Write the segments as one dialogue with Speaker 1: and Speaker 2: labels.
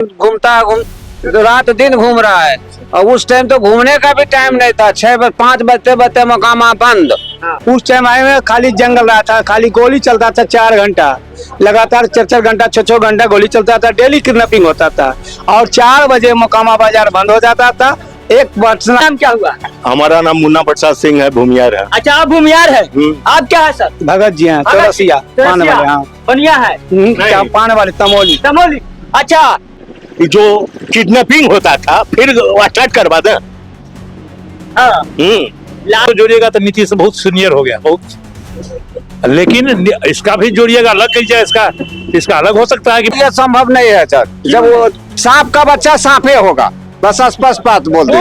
Speaker 1: रात दिन घूम रहा है और उस टाइम तो घूमने का भी टाइम नहीं था। 5 बजते बजते मकामा बंद।
Speaker 2: उस टाइम आए में खाली जंगल रहा था, खाली गोली चलता था 4 घंटा लगातार, 4 घंटा 6 घंटा गोली चलता था, डेली किडनैपिंग होता था और 4 बजे मोकामा बाजार बंद हो जाता था। एक वर्ष
Speaker 3: नाम क्या हुआ?
Speaker 4: हमारा नाम मुन्ना प्रसाद सिंह है, भूमियार है।
Speaker 3: अच्छा, आप भूमियार है। आप क्या है सर?
Speaker 2: भगत जी हैं, चौरसिया पान वाले। हाँ,
Speaker 3: बनिया है
Speaker 2: क्या पान वाले, तमोली।
Speaker 3: तमोली। अच्छा,
Speaker 4: जो किडनैपिंग होता था फिर स्टार्ट करवा दें।
Speaker 3: हाँ।
Speaker 5: तो जोड़िएगा तो नीतीश से बहुत सीनियर हो गया, बहुत। लेकिन इसका भी जोड़िएगा अलग कीजिए, इसका अलग हो सकता है कि
Speaker 1: ये संभव नहीं है सर। जब वो सांप का बच्चा सांपे होगा, बस स्पष्ट बात बोल दिया।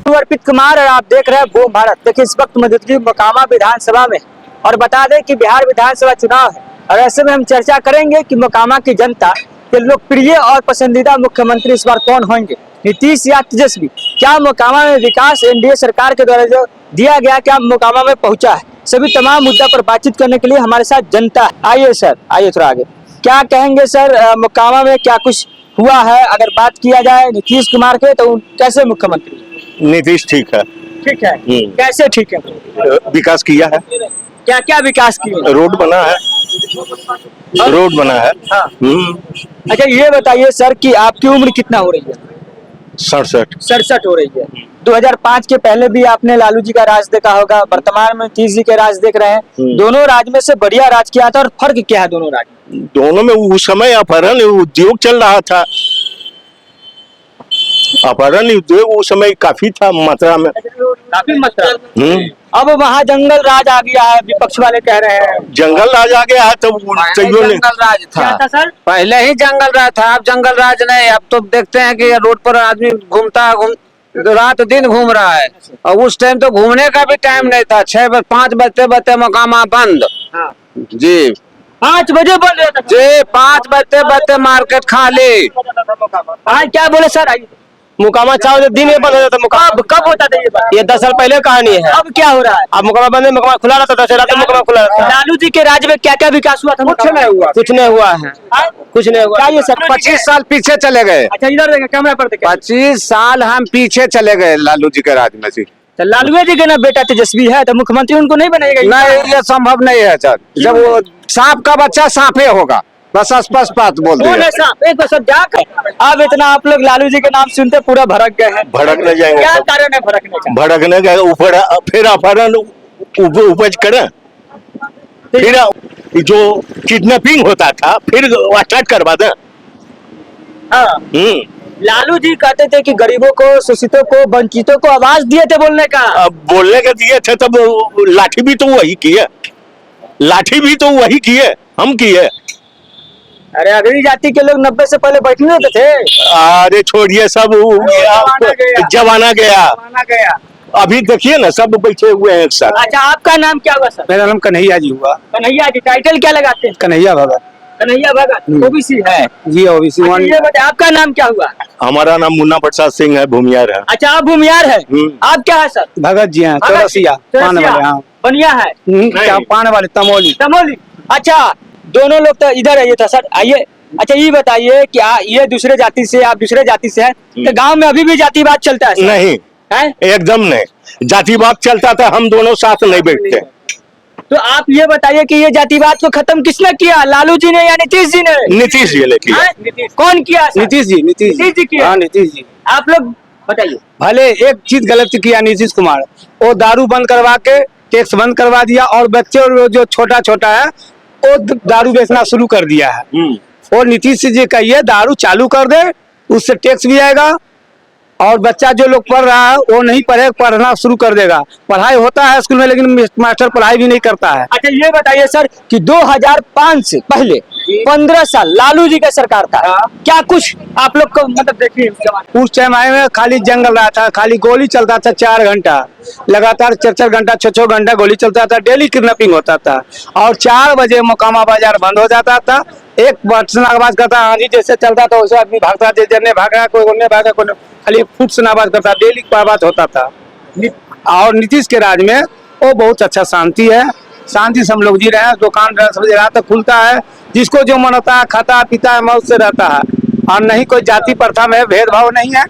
Speaker 3: अर्पित कुमार और आप देख रहे हैं बूम भारत। देखिए, इस वक्त मौजूदगी मोकामा विधानसभा में और बता दें कि बिहार विधानसभा चुनाव है और ऐसे में हम चर्चा करेंगे कि मोकामा की जनता के लोकप्रिय और पसंदीदा मुख्यमंत्री इस बार कौन होंगे, नीतीश या तेजस्वी। क्या मोकामा में विकास एनडीए सरकार के द्वारा जो दिया गया क्या मोकामा में पहुंचा है? सभी तमाम मुद्दा पर बातचीत करने के लिए हमारे साथ जनता है। आइए सर, आइए थोड़ा आगे। क्या कहेंगे सर, मोकामा में क्या कुछ हुआ है? अगर बात किया जाए नीतीश कुमार के, तो कैसे मुख्यमंत्री?
Speaker 4: नीतीश ठीक है।
Speaker 3: ठीक है। कैसे ठीक है?
Speaker 4: विकास किया है।
Speaker 3: क्या क्या विकास किया?
Speaker 4: रोड बना है, रोड बना है।
Speaker 3: हाँ। अच्छा, ये बताइए सर कि आपकी उम्र कितना हो रही है?
Speaker 4: 67
Speaker 3: हो रही है। 2005 के पहले भी आपने लालू जी का राज देखा होगा, वर्तमान में नीतीश जी के राज देख रहे हैं। दोनों राज में से बढ़िया राज किया था और फर्क क्या है दोनों राज?
Speaker 4: दोनों में उस समय अपहरण उद्योग चल रहा था। अपहरण उद्योग उस समय काफी था मात्रा में,
Speaker 3: काफी मात्रा। अब वहाँ जंगल राज आ गया है, विपक्ष वाले कह रहे हैं।
Speaker 4: जंगल राज आ गया है, तब
Speaker 1: जंगल राज था
Speaker 3: सर?
Speaker 1: पहले ही जंगल राज था, अब जंगल राज नहीं। अब तो देखते हैं कि रोड पर आदमी रात दिन घूम रहा है और उस टाइम तो घूमने का भी टाइम नहीं था। 5 बजते बजते मकामा बंद। जी
Speaker 3: 5 बजे बंद रहता था।
Speaker 1: जी 5 बजते बजते मार्केट खाली।
Speaker 3: क्या बोले सर?
Speaker 2: मोकामा 4 बजे दिन में बंद हो जाता था।
Speaker 3: कब होता था ये बात?
Speaker 2: ये 10 साल पहले कहानी है।
Speaker 3: अब क्या हो रहा है?
Speaker 2: अब मोकामा बंद है, मोकामा खुला रहता था, रात में मोकामा खुला रहता था।
Speaker 3: लालू जी के राज में क्या क्या विकास हुआ था?
Speaker 1: कुछ नहीं हुआ,
Speaker 2: कुछ नहीं हुआ है, कुछ नहीं हुआ।
Speaker 3: क्या ये सर?
Speaker 1: 25 साल पीछे चले गए।
Speaker 3: अच्छा, इधर देखें, कैमरा पर देखें।
Speaker 1: 25 साल हम पीछे चले गए लालू जी के राज में से।
Speaker 3: लालू जी के ना बेटा तेजस्वी है, तो मुख्यमंत्री उनको नहीं बनाएगा?
Speaker 1: नहीं, ये संभव नहीं है सर। जब वो सांप का बच्चा सांपे होगा, बस स्पष्ट बात बोल दिया।
Speaker 3: अब इतना आप लोग लालू जी के नाम सुनते पूरा भड़क गए हैं।
Speaker 4: भड़क न जाएंगे।
Speaker 3: क्या कारण है भड़कने का?
Speaker 4: भड़कने का ऊपर फिर अपहरण उपज करें, फिर जो किडनैपिंग होता था फिर स्टार्ट करवा दें।
Speaker 3: हाँ। लालू जी कहते थे कि गरीबों को, शोषितों को, वंचितों को आवाज दिए थे बोलने का।
Speaker 4: अब बोलने के दिए थे, तब लाठी भी तो वही किए, लाठी भी तो वही किए, हम किए।
Speaker 3: अरे अगली जाति के लोग 90 से पहले बैठने देते थे।
Speaker 4: अरे छोड़िए, सब जमाना गया। अभी देखिए ना, सब बैठे हुए हैं एक साथ।
Speaker 3: अच्छा, आपका नाम क्या हुआ सर?
Speaker 2: मेरा नाम कन्हैया जी हुआ।
Speaker 3: कन्हैया जी, टाइटल क्या लगाते हैं?
Speaker 2: कन्हैया भगत।
Speaker 3: कन्हैया भगत ओबीसी है
Speaker 2: जी, ओबीसी।
Speaker 3: अच्छा, ये बताइए, आपका नाम क्या हुआ?
Speaker 4: हमारा नाम मुन्ना प्रसाद सिंह है, भूमियार है।
Speaker 3: अच्छा, आप भूमियार है। आप क्या है सर?
Speaker 2: भगत जी हैं, चौरसिया पान वाले। हाँ,
Speaker 3: बनिया है
Speaker 2: क्या पान वाले, तमोली।
Speaker 3: तमोली। अच्छा, दोनों लोग तो इधर आइए था सर, आइए। अच्छा, ये बताइए कि ये दूसरे जाति से, आप दूसरे जाति से हैं, तो गांव में अभी भी जातिवाद चलता है?
Speaker 4: नहीं
Speaker 3: है?
Speaker 4: एकदम नहीं, जातिवाद चलता था, हम दोनों साथ नहीं बैठते।
Speaker 3: तो आप ये बताइए कि ये जातिवाद को खत्म किसने किया, लालू जी ने या नीतीश जी ने?
Speaker 4: नीतीश जी ने किया।
Speaker 3: कौन किया?
Speaker 2: नीतीश जी। नीतीश
Speaker 3: जी किया।
Speaker 2: हाँ, नीतीश जी।
Speaker 3: आप लोग बताइए।
Speaker 2: भले एक चीज गलत किया नीतीश कुमार, वो दारू बंद करवा के टैक्स बंद करवा दिया और बच्चे जो छोटा छोटा है वो दारू बेचना शुरू कर दिया है। और नीतीश जी कहिए दारू चालू कर दे, उससे टैक्स भी आएगा और बच्चा जो लोग पढ़ रहा है वो नहीं पढ़ना शुरू कर देगा। पढ़ाई होता है स्कूल में, लेकिन मास्टर पढ़ाई भी नहीं करता है।
Speaker 3: अच्छा, ये बताइए सर कि 2005 से पहले 15 साल लालू जी का सरकार था, क्या कुछ आप लोग को मतलब देखिए
Speaker 2: उस टाइम आए में खाली जंगल रहा था, खाली गोली चलता था 4 घंटा लगातार, 4 घंटा 6 घंटा गोली चलता था, डेली किडनैपिंग होता था और 4 बजे मोकामा बाजार बंद हो जाता था। एक बट से आवाज करता, आंधी जैसे चलता था वैसे आदमी भागता, जैसे भागा कोई उन्हें भागा, कोई खाली फुट से आवाज करता, डेली बात होता था। और नीतीश के राज में वो बहुत अच्छा शांति है, शांति से हम लोग जी रहे हैं। दुकान सब जगह तक खुलता है, जिसको जो मन होता है खाता पीता है, मौज से रहता है। और नहीं कोई जाति प्रथा में भेदभाव नहीं है।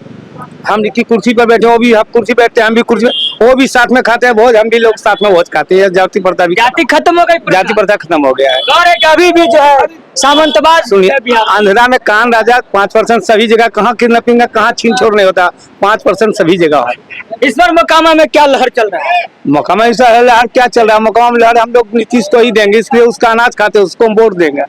Speaker 2: हम की कुर्सी पर बैठे, वो भी हम कुर्सी बैठते हैं, हम भी कुर्सी पे, वो भी साथ में खाते हैं भोज, हम भी लोग साथ में भोज खाते हैं। जाति प्रथा भी,
Speaker 3: जाति खत्म हो गई,
Speaker 2: जाति प्रथा खत्म हो गया है।
Speaker 3: और एक अभी भी जो है सामंतवाद
Speaker 2: सुनिए,
Speaker 3: बिहार में।
Speaker 2: आंध्रा में कान राजा 5% सभी जगह, कहाँ किडनैपिंग है, कहाँ छीन छोड़ नहीं होता, 5% सभी जगह है।
Speaker 3: इस बार मोकामा में क्या लहर चल रहा है?
Speaker 2: मोकामा में लहर क्या चल रहा है? मोकामा में लहर हम लोग नीतीश को ही देंगे, इसलिए उसका अनाज खाते हैं, उसको हम वोट देंगे।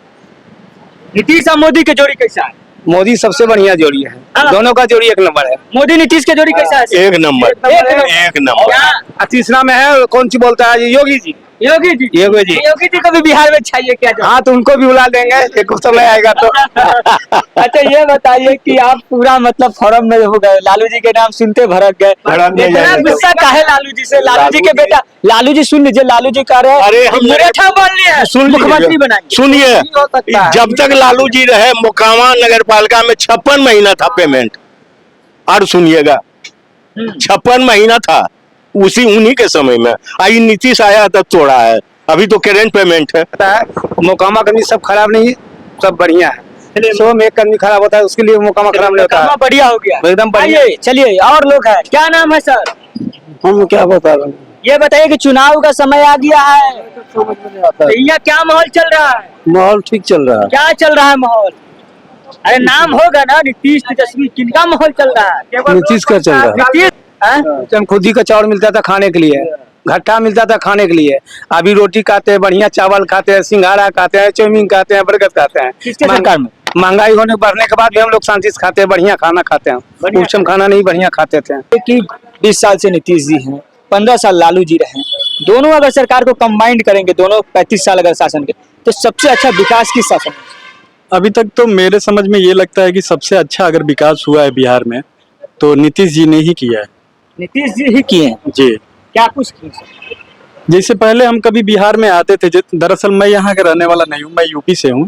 Speaker 3: नीतीश और मोदी की जोड़ी कैसा है?
Speaker 2: मोदी सबसे बढ़िया जोड़ी है, दोनों का जोड़ी एक नंबर है।
Speaker 3: मोदी नीतीश की जोड़ी कैसा है?
Speaker 4: एक नंबर, एक नंबर।
Speaker 3: क्या?
Speaker 2: तीसरा में है कौन सी बोलता है, योगी जी।
Speaker 3: योगी जी,
Speaker 2: योगी जी।
Speaker 3: योगी जी को भी बिहार में चाहिए क्या?
Speaker 2: हाँ, तो उनको भी बुला देंगे, एक समय आएगा तो।
Speaker 3: अच्छा ये बताइए कि आप पूरा मतलब फॉरम में हो गए, लालू जी के नाम सुनते भड़क गए,
Speaker 2: भड़क गए।
Speaker 3: इतना गुस्सा काहे लालू जी से? लालू जी के बेटा, लालू जी सुन लीजिए, लालू जी कह रहे हैं
Speaker 4: अरे हम
Speaker 3: मुरैठा बन लिया, मुख्यमंत्री बनाएंगे।
Speaker 4: सुनिए,
Speaker 2: हो सकता है।
Speaker 4: जब तक लालू जी रहे मोकामा नगर पालिका में 56 महीना था पेमेंट। और सुनिएगा, 56 महीना था उन्हीं के समय में। आई नीतीश आया तब तोड़ा है, अभी तो करेंट पेमेंट है।
Speaker 2: मोकामा कभी सब खराब नहीं, सब बढ़िया है। 100 में एक आदमी खराब होता है, उसके लिए मोकामा खराब नहीं होता
Speaker 3: मोकामा
Speaker 2: है।
Speaker 3: बढ़िया हो गया,
Speaker 2: एकदम बढ़िया।
Speaker 3: आइए चलिए, और लोग हैं, क्या नाम है सर?
Speaker 2: हम क्या बता रहे हैं,
Speaker 3: ये बताइए कि चुनाव का समय आ गया है,
Speaker 2: समझ में नहीं आता
Speaker 3: तो यहाँ क्या माहौल चल रहा है?
Speaker 2: माहौल ठीक चल रहा है।
Speaker 3: क्या चल रहा है माहौल? अरे नाम होगा ना, नीतीश तेजस्वी, किनका माहौल चल रहा है?
Speaker 2: नीतीश का चल रहा है।
Speaker 3: नीतीश, हाँ?
Speaker 2: हम खुद ही का चावल मिलता था खाने के लिए, घट्टा मिलता था खाने के लिए। अभी रोटी खाते हैं, बढ़िया चावल खाते हैं, सिंघाड़ा खाते हैं, चाउमीन खाते हैं, बर्गर खाते हैं।
Speaker 3: किसके सरकार में?
Speaker 2: महंगाई होने बढ़ने के बाद भी हम लोग शांति से खाते हैं, बढ़िया खाना खाते हैं। पूछम खाना नहीं, बढ़िया खाते थे।
Speaker 3: कि 20 साल से नीतीश जी हैं, 15 साल लालू जी रहे, दोनों अगर सरकार को कंबाइंड करेंगे, दोनों 35 साल अगर शासन के, तो सबसे अच्छा विकास किस शासन में?
Speaker 6: अभी तक तो मेरे समझ में ये लगता है कि सबसे अच्छा अगर विकास हुआ है बिहार में तो नीतीश जी ने ही किया है।
Speaker 3: नीतीश जी ही किए हैं।
Speaker 6: जी,
Speaker 3: क्या कुछ किए?
Speaker 6: जैसे पहले हम कभी बिहार में आते थे, दरअसल मैं यहाँ का रहने वाला नहीं हूँ, मैं यूपी से हूँ,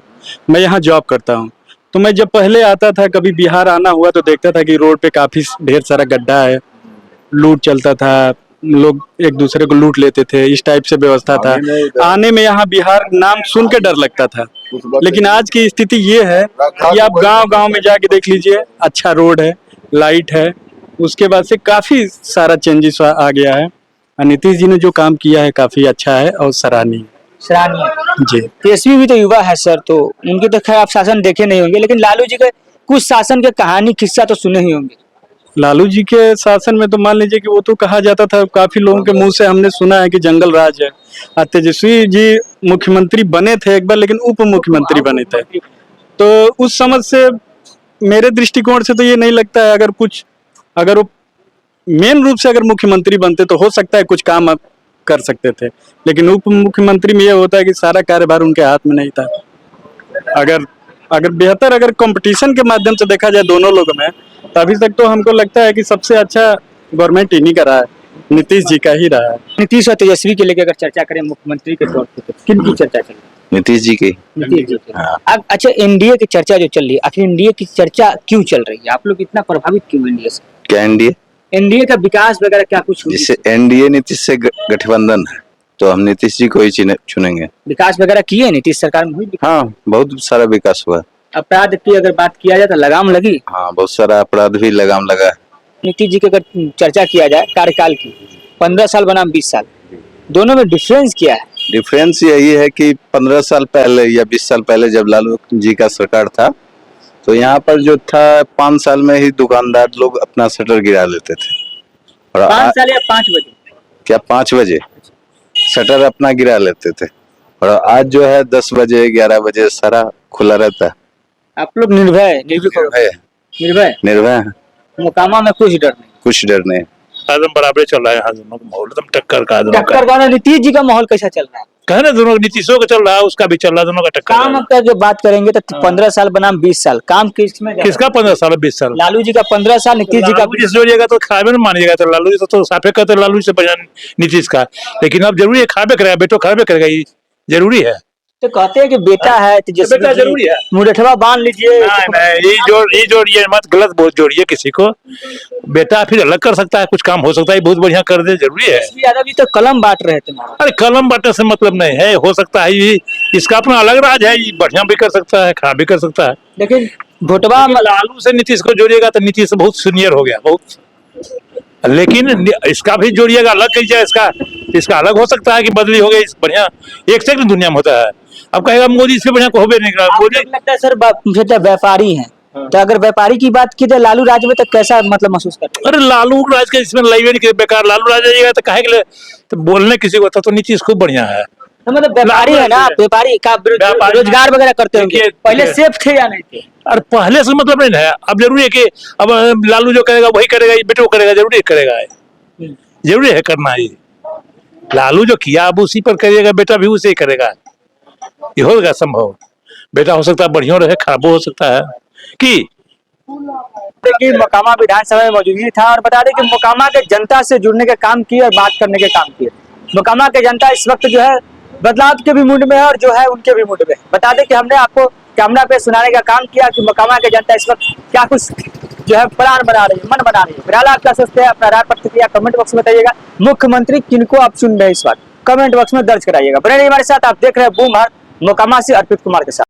Speaker 6: मैं यहाँ जॉब करता हूँ। तो मैं जब पहले आता था, कभी बिहार आना हुआ तो देखता था कि रोड पे काफी ढेर सारा गड्ढा है, लूट चलता था, लोग एक दूसरे को लूट लेते थे, इस टाइप से व्यवस्था था। आने में यहाँ बिहार नाम सुन के डर लगता था। लेकिन आज की स्थिति ये है कि आप गांव-गांव में जाके देख लीजिए, अच्छा रोड है, लाइट है, उसके बाद से काफी सारा चेंजेस आ गया है। और नीतीश जी ने जो काम किया है काफी अच्छा है और सराहनीय।
Speaker 3: सराहनीय।
Speaker 6: जी,
Speaker 3: तेजस्वी भी तो युवा है सर, तो उनके तो खैर आप शासन देखे नहीं होंगे, लेकिन लालू जी के कुछ शासन के कहानी किस्सा तो सुने ही होंगे।
Speaker 6: लालू जी के शासन में तो मान लीजिए कि वो तो कहा जाता था, काफी लोगों के मुंह से हमने सुना है कि जंगल राज है। और तेजस्वी जी मुख्यमंत्री बने थे एक बार, लेकिन उप मुख्यमंत्री बने थे। तो उस समझ से मेरे दृष्टिकोण से तो ये नहीं लगता है, अगर वो मेन रूप से अगर मुख्यमंत्री बनते तो हो सकता है कुछ काम आप कर सकते थे, लेकिन उप मुख्यमंत्री में ये होता है कि सारा कार्यभार उनके हाथ में नहीं था। अगर बेहतर अगर कंपटीशन के माध्यम से देखा जाए दोनों लोगों में, तो अभी तक तो हमको लगता है कि सबसे अच्छा गवर्नमेंट इन्हीं का रहा है, नीतीश जी का ही रहा है।
Speaker 3: नीतीश और तेजस्वी के लेकर अगर चर्चा करें मुख्यमंत्री के तौर पर, तो किन की चर्चा चल रही है?
Speaker 7: नीतीश जी की।
Speaker 3: नीतीश जी की।
Speaker 7: हाँ।
Speaker 3: अब अच्छा, एनडीए की चर्चा जो चल रही है, आखिर एनडीए की चर्चा क्यों चल रही है? आप लोग इतना प्रभावित क्यों एनडीए से?
Speaker 7: क्या एनडीए?
Speaker 3: एनडीए का विकास वगैरह क्या कुछ हुई?
Speaker 7: जिससे एनडीए नीतीश से गठबंधन है, तो हम नीतीश जी को ही चुनेंगे।
Speaker 3: विकास वगैरह किए नीतीश सरकार में? हुई विकास?
Speaker 7: हाँ, बहुत सारा विकास हुआ।
Speaker 3: अपराध की अगर बात किया जाए तो लगाम लगी।
Speaker 7: हाँ, बहुत सारा अपराध भी लगाम लगा है।
Speaker 3: नीतीश जी की अगर चर्चा किया जाए कार्यकाल की, 15 साल बनाम 20 साल, दोनों में डिफरेंस क्या है?
Speaker 7: डिफरेंस यही है कि 15 साल पहले या 20 साल पहले जब लालू जी का सरकार था, तो यहाँ पर जो था 5 साल में ही दुकानदार लोग अपना शटर गिरा लेते थे। और
Speaker 3: 5 साल या 5 बजे?
Speaker 7: क्या 5 बजे शटर अपना गिरा लेते थे, और आज जो है 10 बजे 11 बजे सारा खुला रहता है।
Speaker 3: आप लोग निर्भय निर्भीक हो? निर्भय
Speaker 7: निर्भय है,
Speaker 3: मोकामा में कुछ डर नहीं?
Speaker 7: कुछ डर नहीं।
Speaker 5: एकदम बराबर चल रहा है यहाँ दोनों का माहौल, एकदम टक्कर का दोनों का।
Speaker 3: टक्कर का। नीतीश जी का माहौल कैसा चल रहा है?
Speaker 5: कहना दोनों नीतीशों का चल रहा है, उसका भी चल रहा है, दोनों का टक्कर
Speaker 3: काम
Speaker 5: है।
Speaker 3: का जो बात करेंगे तो 15 साल बनाम 20 साल, काम किसमें ज्यादा?
Speaker 5: किसका 15 साल 20 साल?
Speaker 3: लालू जी का 15 साल, नीतीश जी का
Speaker 5: लालू जी से जोड़िएगा तो खाबे में मानिएगा, तो लालू जी से तो साफे कहते लालू जी से बढ़िया नीतीश का। लेकिन अब जरूरी है खाबे करेगा, बेटो खाबे करेगा, ये जरूरी है।
Speaker 3: तो कहते हैं कि बेटा है तेजस्वी
Speaker 5: बेटा
Speaker 3: जी,
Speaker 5: जरूरी है।
Speaker 3: मुरठवा बांध लीजिए।
Speaker 5: नहीं नहीं, ये जोड़िए मत, गलत बहुत जोड़िए किसी को। बेटा फिर अलग कर सकता है, कुछ काम हो सकता है, बहुत बढ़िया कर दे, जरूरी है।
Speaker 3: तेजस्वी यादव जी तो कलम बांट रहे थे।
Speaker 5: अरे कलम बांटने से मतलब नहीं है, हो सकता है ये इसका अपना अलग राज है, ये बढ़िया भी कर सकता है, खराब भी कर सकता है।
Speaker 3: लेकिन भुटवा
Speaker 5: लालू से नीतीश को जोड़िएगा तो नीतीश बहुत सीनियर हो गया बहुत। लेकिन इसका भी जोड़िएगा अलग कीजिए, इसका अलग हो सकता है कि बदली हो गई बढ़िया। एक सेकंड दुनिया में होता है। अब कहेगा मोदी इससे बढ़िया को होबे नहीं करा। मोदी
Speaker 3: लगता है सर मुझे तो व्यापारी हैं, तो अगर व्यापारी की बात की तो लालू राज में तो कैसा मतलब महसूस करते हैं?
Speaker 5: अरे लालू राज के इसमें लाइवे नहीं बेकार। लालू राज जाइएगा तो कहे के लिए तो बोलने किसी को तो नीतीश खूब बढ़िया है।
Speaker 3: तो मतलब व्यापारी है ना, व्यापारी का
Speaker 5: व्यापारी
Speaker 3: रोजगार वगैरह करते होंगे।
Speaker 5: देखिए,
Speaker 3: पहले
Speaker 5: देखिए।
Speaker 3: सेफ थे या नहीं थे?
Speaker 5: और पहले से मतलब नहीं है। अब जरूरी है कि अब लालू जो करेगा वही करेगा, ये बेटो करेगा, जरूरी करेगा है, जरूरी है करना ये। लालू जो किया अब उसी पर करिएगा, बेटा भी उसे ही करेगा। ये होगा संभव? बेटा हो सकता है बढ़िया रहे, खराब हो सकता है कि
Speaker 3: कि मोकामा विधानसभा में मौजूदगी था और बता दें कि मोकामा के जनता से जुड़ने का काम किए और बात करने के काम किए। मोकामा के जनता इस वक्त जो है बदलाव के भी मूड में है और जो है उनके भी मूड में। बता दें कि हमने आपको कैमरा पे सुनाने का काम किया कि मोकामा के जनता इस वक्त क्या कुछ जो है प्लान बना रही है, मन बना रही है। फिलहाल आप क्या सोचते हैं? अपना राय प्रतिक्रिया कमेंट बॉक्स में बताइएगा। मुख्यमंत्री किनको आप चुन रहे हैं इस वक्त कमेंट बॉक्स में दर्ज कराइएगा। बने रहिए हमारे साथ, आप देख रहे हैं बूम भारत, मोकामा से अर्पित कुमार के साथ।